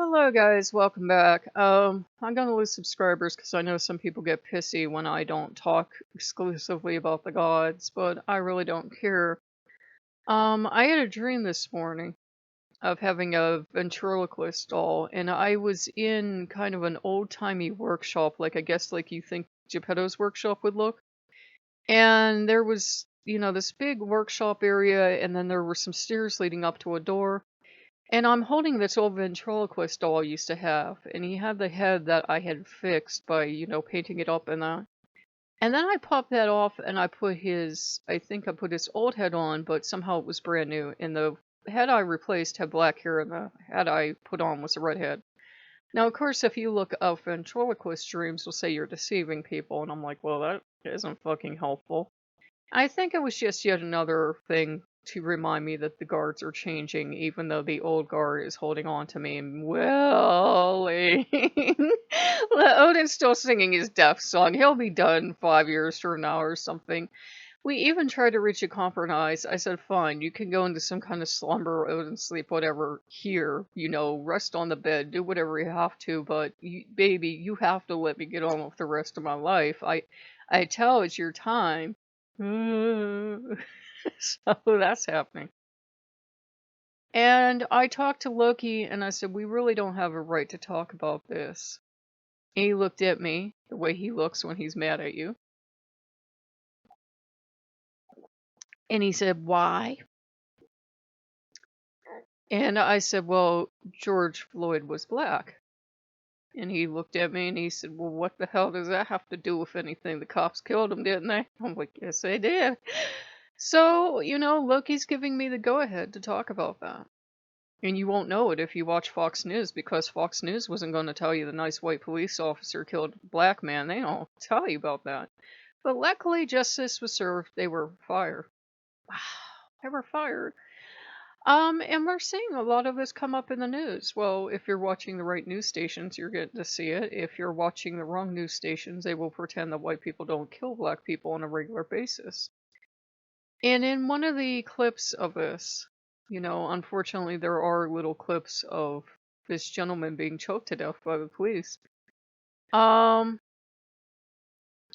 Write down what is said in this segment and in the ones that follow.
Hello guys, welcome back. I'm gonna lose subscribers because I know some people get pissy when I don't talk exclusively about the gods, but I really don't care. I had a dream this morning of having a ventriloquist doll, and I was in kind of an old-timey workshop, like I guess like you think Geppetto's workshop would look. And there was, this big workshop area, and then there were some stairs leading up to a door. And I'm holding this old ventriloquist doll I used to have, and he had the head that I had fixed by, painting it up and that. And then I popped that off and I think I put his old head on, but somehow it was brand new. And the head I replaced had black hair, and the head I put on was a red head. Now, of course, if you look up ventriloquist dreams, will say you're deceiving people, and I'm like, well, that isn't fucking helpful. I think it was just yet another thing to remind me that the guards are changing, even though the old guard is holding on to me and willing. Odin's still singing his death song. He'll be done 5 years from now or something. We even tried to reach a compromise. I said, fine, you can go into some kind of slumber, Odin sleep, whatever, here, rest on the bed, do whatever you have to, but baby, you have to let me get on with the rest of my life. I tell it's your time. So that's happening. And I talked to Loki and I said, we really don't have a right to talk about this. And he looked at me the way he looks when he's mad at you. And he said, why? And I said, well, George Floyd was black. And he looked at me and he said, well, what the hell does that have to do with anything? The cops killed him, didn't they? I'm like, yes, they did. So, Loki's giving me the go-ahead to talk about that. And you won't know it if you watch Fox News, because Fox News wasn't going to tell you the nice white police officer killed a black man. They don't tell you about that. But luckily, justice was served. They were fired. Wow, they were fired. And we're seeing a lot of this come up in the news. Well, if you're watching the right news stations, you're getting to see it. If you're watching the wrong news stations, they will pretend that white people don't kill black people on a regular basis. And in one of the clips of this, unfortunately, there are little clips of this gentleman being choked to death by the police.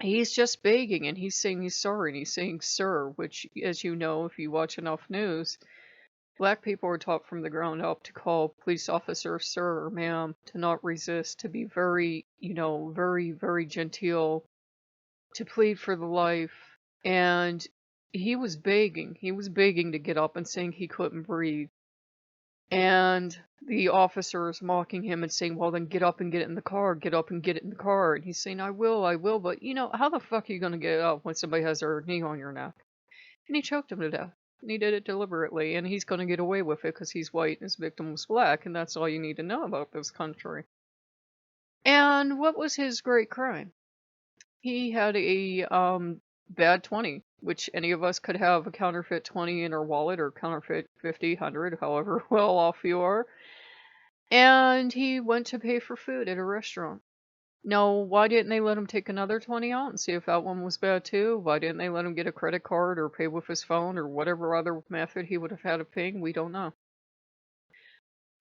He's just begging and he's saying he's sorry and he's saying sir, which, as you know, if you watch enough news, black people are taught from the ground up to call police officer sir or ma'am, to not resist, to be very, very, very genteel, to plead for the life. And he was begging to get up and saying he couldn't breathe. And the officer is mocking him and saying, well, then get up and get in the car, get up and get it in the car. And he's saying, I will, but how the fuck are you going to get up when somebody has their knee on your neck? And he choked him to death. And he did it deliberately, and he's going to get away with it because he's white and his victim was black, and that's all you need to know about this country. And what was his great crime? He had a bad 20, which any of us could have a counterfeit 20 in our wallet, or counterfeit 50, 100, however well off you are. And he went to pay for food at a restaurant. Now, why didn't they let him take another 20 out and see if that one was bad too? Why didn't they let him get a credit card or pay with his phone or whatever other method he would have had of paying? We don't know.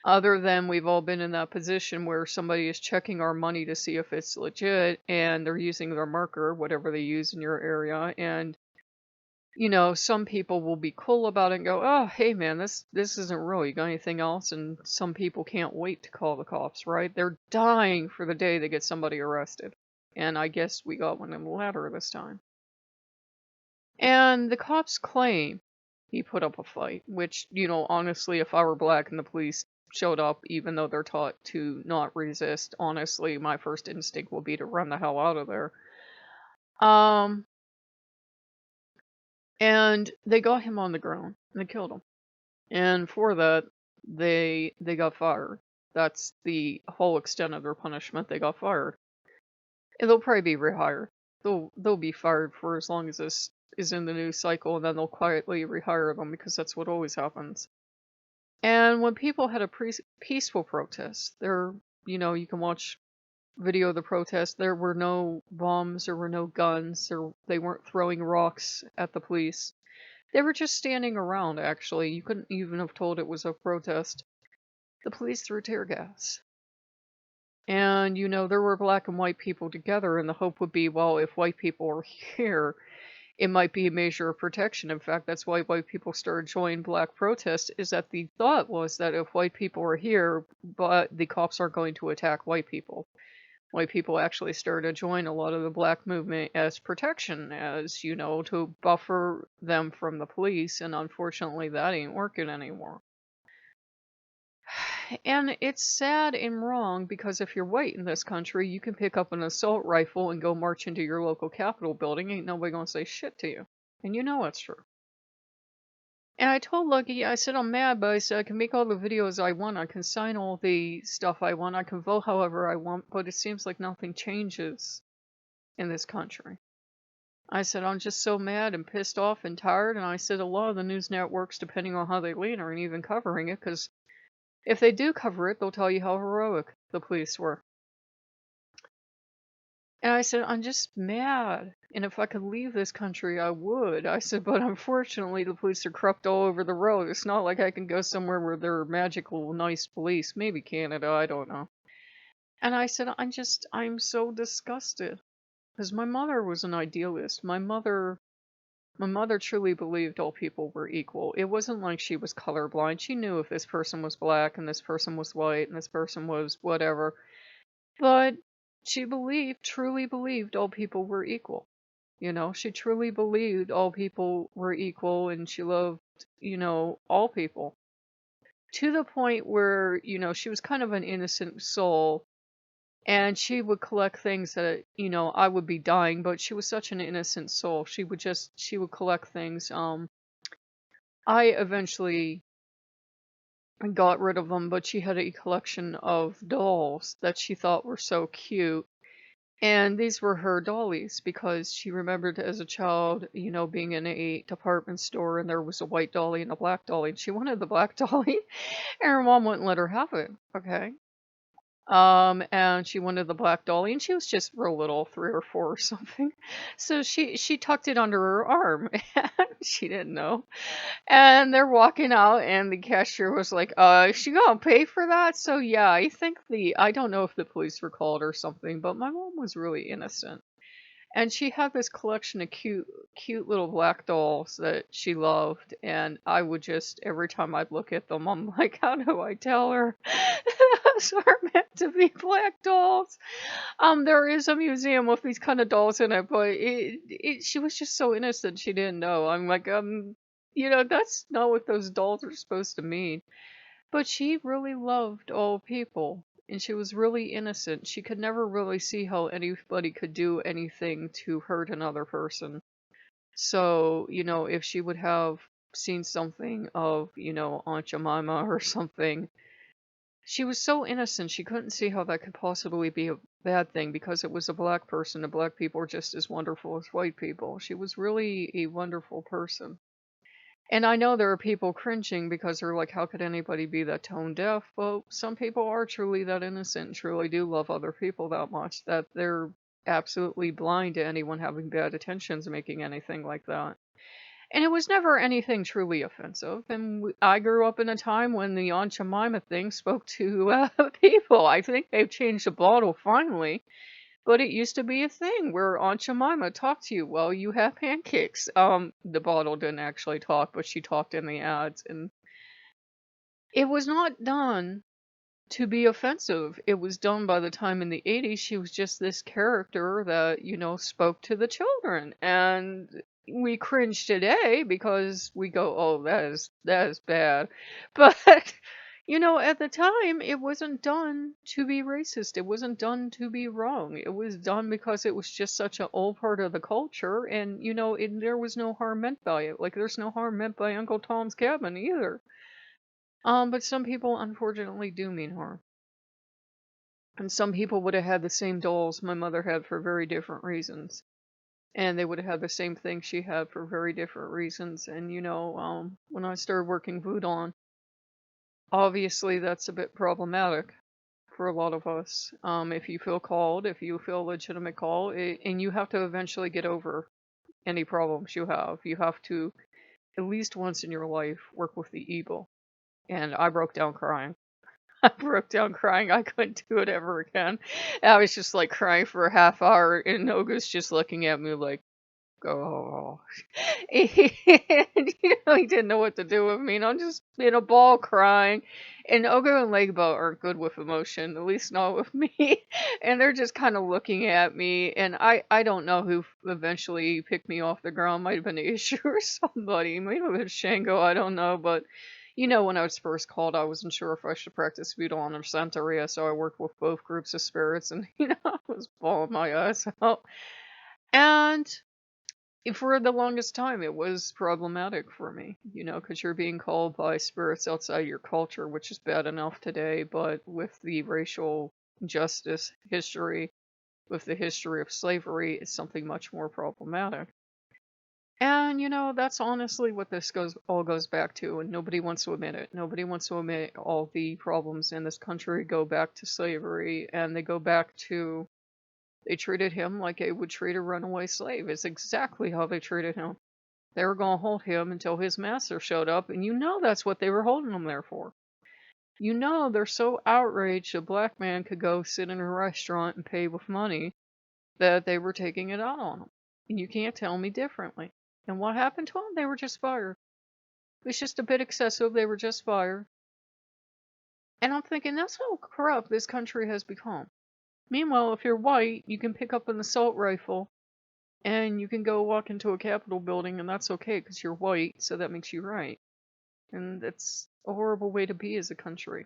Other than we've all been in that position where somebody is checking our money to see if it's legit, and they're using their marker, whatever they use in your area, and some people will be cool about it and go, oh, hey man, this isn't real, you got anything else? And some people can't wait to call the cops, right? They're dying for the day they get somebody arrested. And I guess we got one in the latter this time. And the cops claim he put up a fight, which, honestly, if I were black and the police showed up, even though they're taught to not resist, honestly, my first instinct will be to run the hell out of there. And they got him on the ground and they killed him. And for that, they got fired. That's the whole extent of their punishment. They got fired. And they'll probably be rehired. They'll be fired for as long as this is in the news cycle, and then they'll quietly rehire them, because that's what always happens. And when people had a peaceful protest, you can watch video of the protest. There were no bombs, there were no guns, they weren't throwing rocks at the police. They were just standing around, actually. You couldn't even have told it was a protest. The police threw tear gas. And, there were black and white people together, and the hope would be, well, if white people were here, it might be a measure of protection. In fact, that's why white people started joining black protests, is that the thought was that if white people were here, but the cops aren't going to attack white people. White people actually started to join a lot of the black movement as protection, as, to buffer them from the police, and unfortunately that ain't working anymore. And it's sad and wrong because if you're white in this country, you can pick up an assault rifle and go march into your local Capitol building. Ain't nobody gonna say shit to you. And you know it's true. And I told Lucky, I said, I'm mad, but I said, I can make all the videos I want. I can sign all the stuff I want. I can vote however I want, but it seems like nothing changes in this country. I said, I'm just so mad and pissed off and tired. And I said, a lot of the news networks, depending on how they lean, aren't even covering it because if they do cover it, they'll tell you how heroic the police were. And I said, I'm just mad. And if I could leave this country, I would. I said, but unfortunately, the police are corrupt all over the road. It's not like I can go somewhere where there are magical, nice police. Maybe Canada, I don't know. And I said, I'm so disgusted. Because my mother was an idealist. My mother truly believed all people were equal. It wasn't like she was colorblind. She knew if this person was black and this person was white and this person was whatever. But she truly believed all people were equal. She truly believed all people were equal and she loved, all people. To the point where, she was kind of an innocent soul. And she would collect things that, I would be dying, but she was such an innocent soul. She would collect things. I eventually got rid of them, but she had a collection of dolls that she thought were so cute. And these were her dollies because she remembered as a child, being in a department store and there was a white dolly and a black dolly. And she wanted the black dolly and her mom wouldn't let her have it. Okay. And she wanted the black dolly, and she was just real little, 3 or 4 or something. So she tucked it under her arm, and she didn't know. And they're walking out, and the cashier was like, is she gonna pay for that? So yeah, I don't know if the police were called or something, but my mom was really innocent. And she had this collection of cute little black dolls that she loved, and I would just, every time I'd look at them, I'm like, how do I tell her those are meant to be black dolls? There is a museum with these kind of dolls in it, but she was just so innocent, she didn't know. I'm like, that's not what those dolls are supposed to mean. But she really loved all people. And she was really innocent. She could never really see how anybody could do anything to hurt another person. So, if she would have seen something of, Aunt Jemima or something, she was so innocent. She couldn't see how that could possibly be a bad thing because it was a black person and black people are just as wonderful as white people. She was really a wonderful person. And I know there are people cringing because they're like, how could anybody be that tone deaf? Well, some people are truly that innocent and truly do love other people that much that they're absolutely blind to anyone having bad intentions making anything like that. And it was never anything truly offensive. And I grew up in a time when the Aunt Jemima thing spoke to people. I think they've changed the bottle finally. But it used to be a thing where Aunt Jemima talked to you while you had pancakes. The bottle didn't actually talk, but she talked in the ads, and it was not done to be offensive. It was done by the time in the 80s. She was just this character that, spoke to the children. And we cringe today because we go, oh, that is bad. But at the time, it wasn't done to be racist. It wasn't done to be wrong. It was done because it was just such an old part of the culture. And, there was no harm meant by it. Like, there's no harm meant by Uncle Tom's Cabin either. But some people unfortunately do mean harm. And some people would have had the same dolls my mother had for very different reasons. And they would have had the same thing she had for very different reasons. And, when I started working Voodoo, obviously that's a bit problematic for a lot of us. If you feel called, if you feel a legitimate call, and you have to eventually get over any problems you have. You have to, at least once in your life, work with the evil. And I broke down crying. I broke down crying. I couldn't do it ever again. I was just like crying for a half hour, and Noga's just looking at me like, "Oh." And, he didn't know what to do with me, and I'm just in a ball crying. And Ogo and Legbo aren't good with emotion, at least not with me. And they're just kind of looking at me, and I don't know who eventually picked me off the ground. Might have been Ishu or somebody. Might have been Shango. I don't know, but. When I was first called, I wasn't sure if I should practice Voodoo on or Santeria, so I worked with both groups of spirits, and I was bawling my eyes out. And for the longest time, it was problematic for me, because you're being called by spirits outside your culture, which is bad enough today, but with the racial justice history, with the history of slavery, it's something much more problematic. And, that's honestly what this all goes back to, and nobody wants to admit it. Nobody wants to admit all the problems in this country go back to slavery, and they go back to they treated him like they would treat a runaway slave. It's exactly how they treated him. They were going to hold him until his master showed up, and that's what they were holding him there for. They're so outraged a black man could go sit in a restaurant and pay with money that they were taking it out on him. And you can't tell me differently. And what happened to them? They were just fired. It was just a bit excessive. They were just fired. And I'm thinking, that's how corrupt this country has become. Meanwhile, if you're white, you can pick up an assault rifle and you can go walk into a Capitol building, and that's okay because you're white, so that makes you right. And that's a horrible way to be as a country.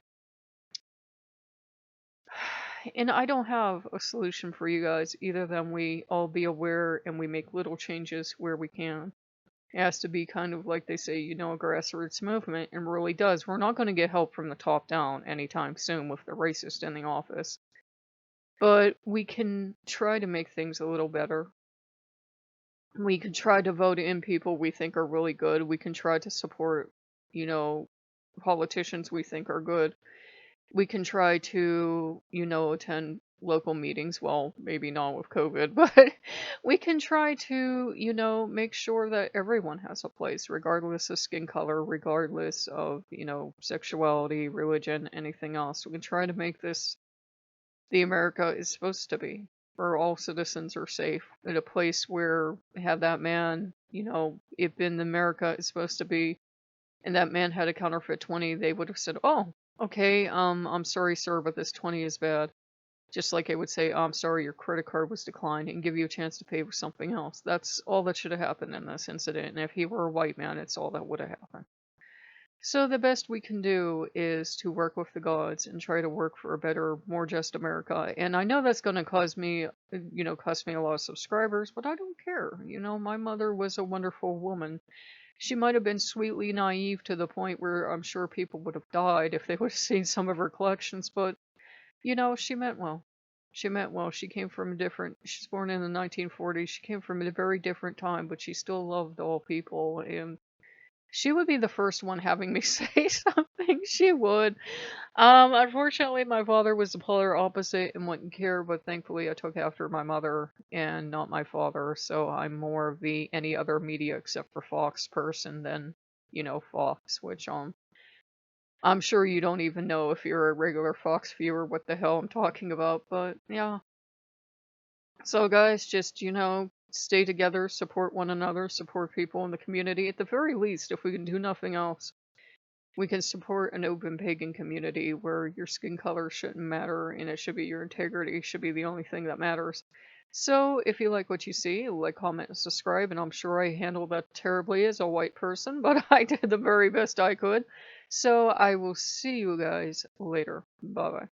And I don't have a solution for you guys, either than we all be aware and we make little changes where we can. It has to be kind of like they say, a grassroots movement, and really does. We're not going to get help from the top down anytime soon with the racist in the office. But we can try to make things a little better. We can try to vote in people we think are really good. We can try to support, politicians we think are good. We can try to, attend local meetings. Well, maybe not with COVID, but we can try to, make sure that everyone has a place, regardless of skin color, regardless of, sexuality, religion, anything else. We can try to make this the America is supposed to be, where all citizens are safe, in a place where had that man, it been America is supposed to be, and that man had a counterfeit 20, they would have said, "Oh, okay, I'm sorry, sir, but this 20 is bad." Just like they would say, "Oh, I'm sorry, your credit card was declined," and give you a chance to pay with something else. That's all that should have happened in this incident, and if he were a white man, it's all that would have happened. So the best we can do is to work with the gods and try to work for a better, more just America. And I know that's going to cost me a lot of subscribers, but I don't care. My mother was a wonderful woman. She might have been sweetly naive to the point where I'm sure people would have died if they would have seen some of her collections, but, she meant well. She meant well. She's born in the 1940s. She came from a very different time, but she still loved all people, and she would be the first one having me say something. She would. Unfortunately, my father was the polar opposite and wouldn't care, but thankfully I took after my mother and not my father, so I'm more of the any other media except for Fox person than, Fox, which I'm sure you don't even know if you're a regular Fox viewer what the hell I'm talking about, but yeah. So guys, just, stay together, support one another, support people in the community. At the very least, if we can do nothing else, we can support an open pagan community where your skin color shouldn't matter and it should be your integrity should be the only thing that matters. So if you like what you see, like, comment, and subscribe, and I'm sure I handled that terribly as a white person, but I did the very best I could. So I will see you guys later. Bye bye.